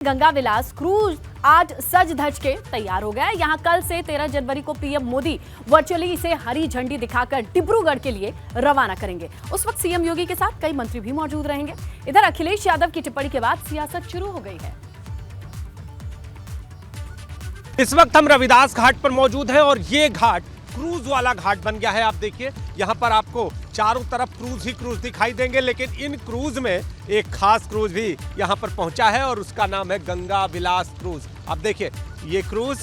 गंगा विलास cruise आज सज धज के तैयार हो गया है। यहां कल से 13 जनवरी को पीएम मोदी वर्चुअली इसे हरी झंडी दिखाकर डिब्रूगढ़ के लिए रवाना करेंगे। उस वक्त सीएम योगी के साथ कई मंत्री भी मौजूद रहेंगे। इधर अखिलेश यादव की टिप्पणी के बाद सियासत शुरू हो गई है। इस वक्त हम रविदास घाट पर मौजूद हैं और ये घाट क्रूज वाला घाट बन गया है। आप देखिए यहाँ पर आपको चारों तरफ क्रूज ही क्रूज दिखाई देंगे, लेकिन इन क्रूज में एक खास क्रूज भी यहाँ पर पहुंचा है और उसका नाम है गंगा विलास क्रूज। आप देखिए ये क्रूज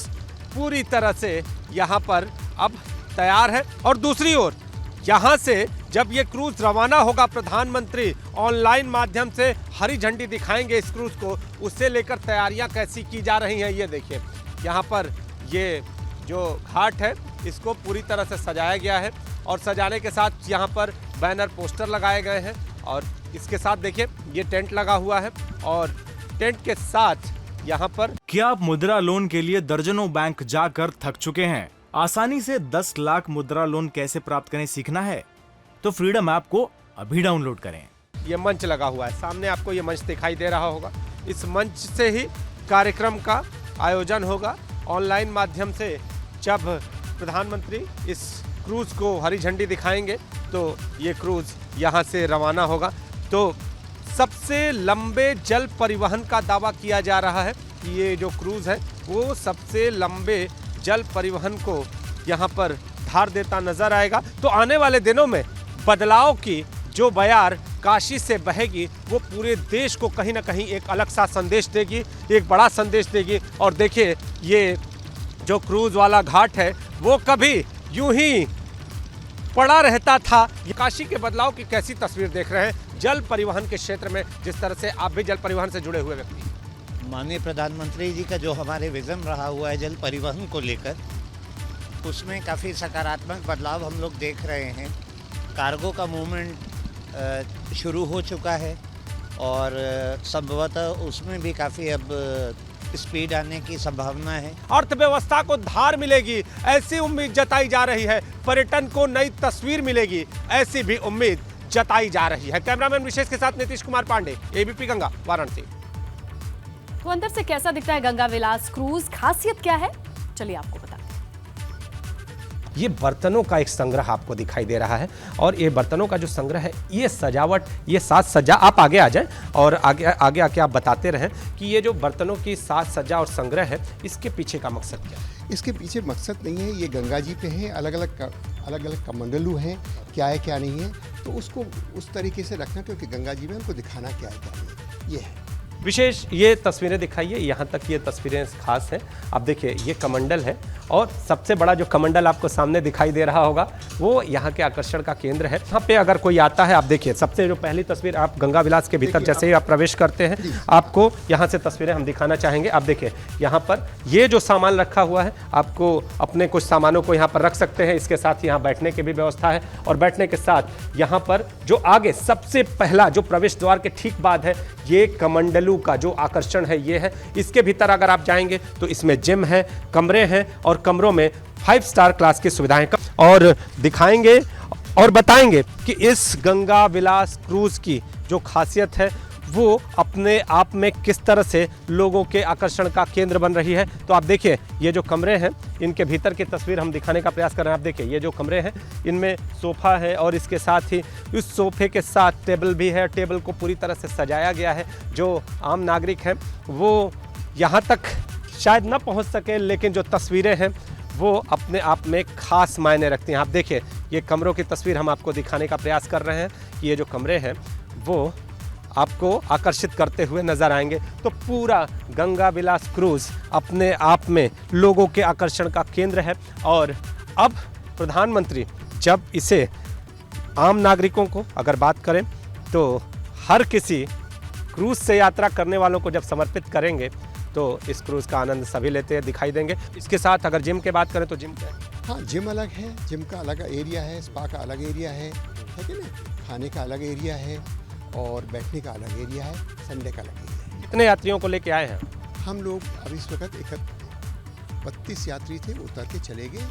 पूरी तरह से यहाँ पर अब तैयार है और दूसरी ओर यहाँ से जब ये क्रूज रवाना होगा, प्रधानमंत्री ऑनलाइन माध्यम से हरी झंडी दिखाएंगे इस क्रूज को। उससे लेकर तैयारियां कैसी की जा रही हैं ये देखिए। यहाँ पर ये जो घाट है इसको पूरी तरह से सजाया गया है और सजाने के साथ यहाँ पर बैनर पोस्टर लगाए गए हैं और इसके साथ देखिए ये टेंट लगा हुआ है और टेंट के साथ यहाँ पर क्या आप मुद्रा लोन के लिए दर्जनों बैंक जाकर थक चुके हैं? आसानी से 10 लाख मुद्रा लोन कैसे प्राप्त करें सीखना है तो फ्रीडम ऐप को अभी डाउनलोड करें। ये मंच लगा हुआ है, सामने आपको ये मंच दिखाई दे रहा होगा। इस मंच से ही कार्यक्रम का आयोजन होगा। ऑनलाइन माध्यम से जब प्रधानमंत्री इस क्रूज को हरी झंडी दिखाएंगे तो ये क्रूज यहाँ से रवाना होगा। तो सबसे लंबे जल परिवहन का दावा किया जा रहा है कि ये जो क्रूज है वो सबसे लंबे जल परिवहन को यहाँ पर धार देता नजर आएगा। तो आने वाले दिनों में बदलाव की जो बयार काशी से बहेगी वो पूरे देश को कहीं ना कहीं एक अलग सा संदेश देगी, एक बड़ा संदेश देगी। और देखिए ये जो क्रूज वाला घाट है वो कभी यूं ही पड़ा रहता था। ये काशी के बदलाव की कैसी तस्वीर देख रहे हैं जल परिवहन के क्षेत्र में, जिस तरह से आप भी जल परिवहन से जुड़े हुए व्यक्ति। माननीय प्रधानमंत्री जी का जो हमारे विजन रहा हुआ है जल परिवहन को लेकर, उसमें काफ़ी सकारात्मक बदलाव हम लोग देख रहे हैं। कार्गो का मूवमेंट शुरू हो चुका है और संभवतः उसमें भी काफ़ी अब स्पीड आने की संभावना है। अर्थव्यवस्था को धार मिलेगी ऐसी उम्मीद जताई जा रही है। पर्यटन को नई तस्वीर मिलेगी ऐसी भी उम्मीद जताई जा रही है। कैमरामैन विशेष के साथ नीतीश कुमार पांडे, एबीपी गंगा, वाराणसी। तो अंदर से कैसा दिखता है गंगा विलास क्रूज, खासियत क्या है, चलिए आपको बताते हैं। ये बर्तनों का एक संग्रह आपको दिखाई दे रहा है और ये बर्तनों का जो संग्रह है, ये सजावट, ये साज सज्जा, आप आगे आ जाएं और आगे आके आप बताते रहें कि ये जो बर्तनों की साज सज्जा और संग्रह है इसके पीछे का मकसद क्या है? इसके पीछे मकसद नहीं है, ये गंगा जी पे है, अलग अलग कमंडलू हैं, क्या है क्या नहीं है, तो उसको उस तरीके से रखना क्योंकि गंगा जी में उनको दिखाना क्या है क्या नहीं, ये है विशेष। ये तस्वीरें दिखाइए, यहाँ तक ये तस्वीरें खास हैं। आप देखिए ये कमंडल है और सबसे बड़ा जो कमंडल आपको सामने दिखाई दे रहा होगा वो यहाँ के आकर्षण का केंद्र है। यहाँ पे अगर कोई आता है, आप देखिए सबसे जो पहली तस्वीर, आप गंगा विलास के भीतर जैसे ही आप प्रवेश करते हैं आपको यहाँ से तस्वीरें हम दिखाना चाहेंगे। आप देखिए यहाँ पर ये जो सामान रखा हुआ है, आपको अपने कुछ सामानों को यहाँ पर रख सकते हैं। इसके साथ यहाँ बैठने की भी व्यवस्था है और बैठने के साथ यहाँ पर जो आगे सबसे पहला जो प्रवेश द्वार के ठीक बाद है, ये कमंडलू का जो आकर्षण है ये है। इसके भीतर अगर आप जाएंगे तो इसमें जिम है, कमरे हैं और कमरों में 5 स्टार क्लास की सुविधाएं और दिखाएंगे और बताएंगे कि इस गंगा विलास क्रूज की जो खासियत है वो अपने आप में किस तरह से लोगों के आकर्षण का केंद्र बन रही है। तो आप देखिए ये जो कमरे हैं इनके भीतर की तस्वीर हम दिखाने का प्रयास कर रहे हैं। आप देखिए ये जो कमरे हैं इनमें सोफ़ा है और इसके साथ ही इस सोफ़े के साथ टेबल भी है। टेबल को पूरी तरह से सजाया गया है। जो आम नागरिक हैं वो यहाँ तक शायद न पहुँच सके, लेकिन जो तस्वीरें हैं वो अपने आप में खास मायने रखती हैं। आप देखिए ये कमरों की तस्वीर हम आपको दिखाने का प्रयास कर रहे हैं कि ये जो कमरे हैं वो आपको आकर्षित करते हुए नजर आएंगे। तो पूरा गंगा विलास क्रूज अपने आप में लोगों के आकर्षण का केंद्र है और अब प्रधानमंत्री जब इसे आम नागरिकों को अगर बात करें तो हर किसी क्रूज से यात्रा करने वालों को जब समर्पित करेंगे तो इस क्रूज का आनंद सभी लेते दिखाई देंगे। इसके साथ अगर जिम की बात करें तो जिम क्या है? हाँ, जिम अलग है, जिम का अलग एरिया है, स्पा का अलग एरिया है कि नहीं, खाने का अलग एरिया है और बैठने का अलग एरिया है, संडे का अलग एरिया है। कितने यात्रियों को लेके आए हैं? हम लोग अब इस वक्त 32 यात्री थे, उतर के चले गए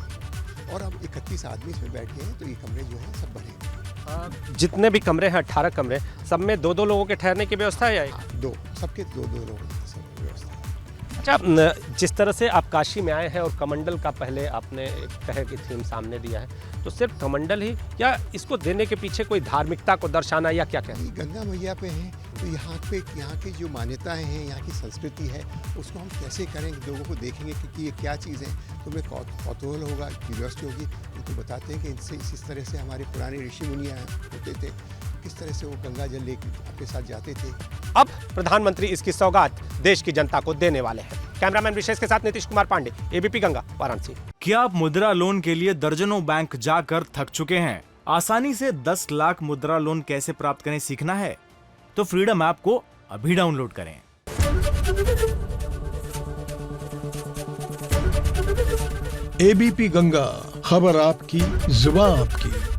और अब 31 आदमी इसमें बैठ गए हैं। तो ये कमरे जो हैं सब भरे। जितने भी कमरे हैं 18 कमरे, सब में 2-2 लोगों के ठहरने की व्यवस्था है या दो, सबके 2-2 लोगों की व्यवस्था। अच्छा, जिस तरह से आप काशी में आए हैं और कमंडल का पहले आपने एक तरह की थीम सामने दिया है, तो सिर्फ कमंडल ही या इसको देने के पीछे कोई धार्मिकता को दर्शाना या क्या क्या? ये गंगा मैया पे है तो यहाँ की जो मान्यताएं हैं, यहाँ की संस्कृति है, उसको हम कैसे करेंगे, लोगों को देखेंगे कि ये क्या चीज़ है, तो हमें कौतूहल होगा, क्यूरियोसिटी होगी। उनको बताते हैं कि इनसे इस तरह से हमारे पुराने ऋषि मुनियाँ होते थे, किस तरह से वो गंगा जल लेकर अपने साथ जाते थे। अब प्रधानमंत्री इसकी सौगात देश की जनता को देने वाले हैं। कैमरामैन विशेष के साथ नीतीश कुमार पांडे, एबीपी गंगा, वाराणसी। क्या आप मुद्रा लोन के लिए दर्जनों बैंक जाकर थक चुके हैं? आसानी से 10 लाख मुद्रा लोन कैसे प्राप्त करें सीखना है? तो फ्रीडम ऐप को अभी डाउनलोड करें। एबीपी गंगा, खबर आपकी, जुबान आपकी।